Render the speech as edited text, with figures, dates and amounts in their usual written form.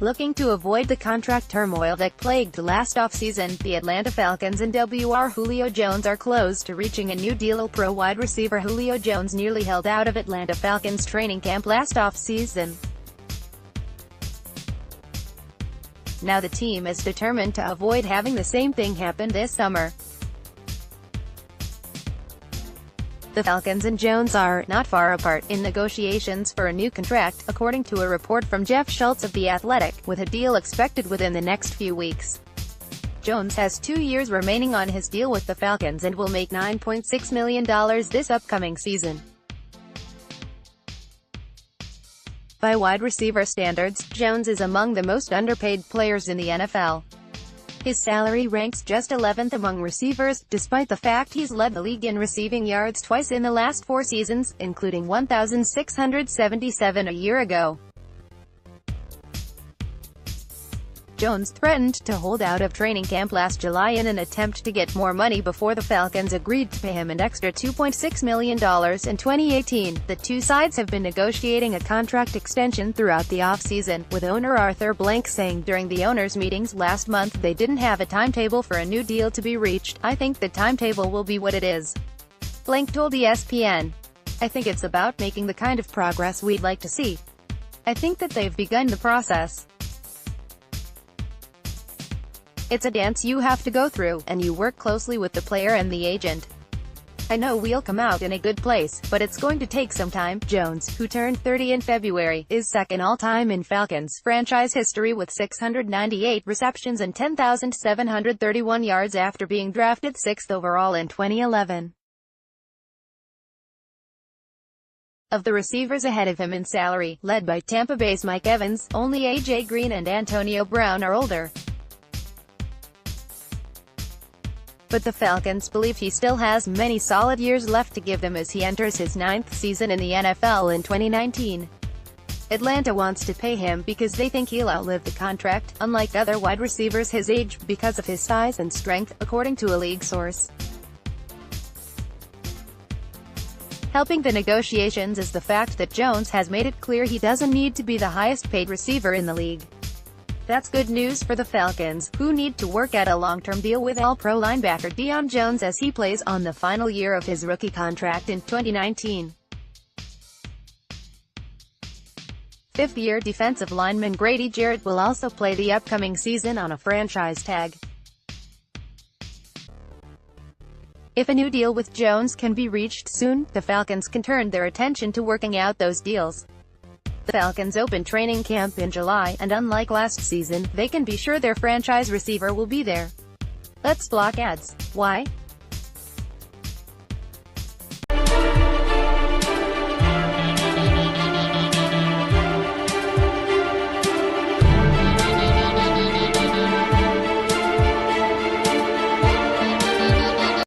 Looking to avoid the contract turmoil that plagued last offseason, the Atlanta Falcons and Julio Jones are close to reaching a new deal. Pro wide receiver Julio Jones nearly held out of Atlanta Falcons training camp last offseason. Now the team is determined to avoid having the same thing happen this summer. The Falcons and Jones are not far apart in negotiations for a new contract, according to a report from Schultz of The Athletic, with a deal expected within the next few weeks. Jones has 2 years remaining on his deal with the Falcons and will make $9.6 million this upcoming season. By wide receiver standards, Jones is among the most underpaid players in the NFL. His salary ranks just 11th among receivers, despite the fact he's led the league in receiving yards twice in the last 4 seasons, including 1,677 a year ago. Jones threatened to hold out of training camp last July in an attempt to get more money before the Falcons agreed to pay him an extra $2.6 million in 2018. The two sides have been negotiating a contract extension throughout the offseason, with owner Arthur Blank saying during the owners' meetings last month they didn't have a timetable for a new deal to be reached. "I think the timetable will be what it is," Blank told ESPN. "I think it's about making the kind of progress we'd like to see. I think that they've begun the process. It's a dance you have to go through, and you work closely with the player and the agent. I know we'll come out in a good place, but it's going to take some time." Jones, who turned 30 in February, is second all-time in Falcons franchise history with 698 receptions and 10,731 yards after being drafted 6th overall in 2011. Of the receivers ahead of him in salary, led by Tampa Bay's Mike Evans, only A.J. Green and Antonio Brown are older. But the Falcons believe he still has many solid years left to give them as he enters his 9th season in the NFL in 2019. Atlanta wants to pay him because they think he'll outlive the contract, unlike other wide receivers his age, because of his size and strength, according to a league source. Helping the negotiations is the fact that Jones has made it clear he doesn't need to be the highest-paid receiver in the league. That's good news for the Falcons, who need to work out a long-term deal with All-Pro linebacker Deion Jones as he plays on the final year of his rookie contract in 2019. Fifth-year defensive lineman Grady Jarrett will also play the upcoming season on a franchise tag. If a new deal with Jones can be reached soon, the Falcons can turn their attention to working out those deals. The Falcons open training camp in July, and unlike last season, they can be sure their franchise receiver will be there. Let's block ads. Why?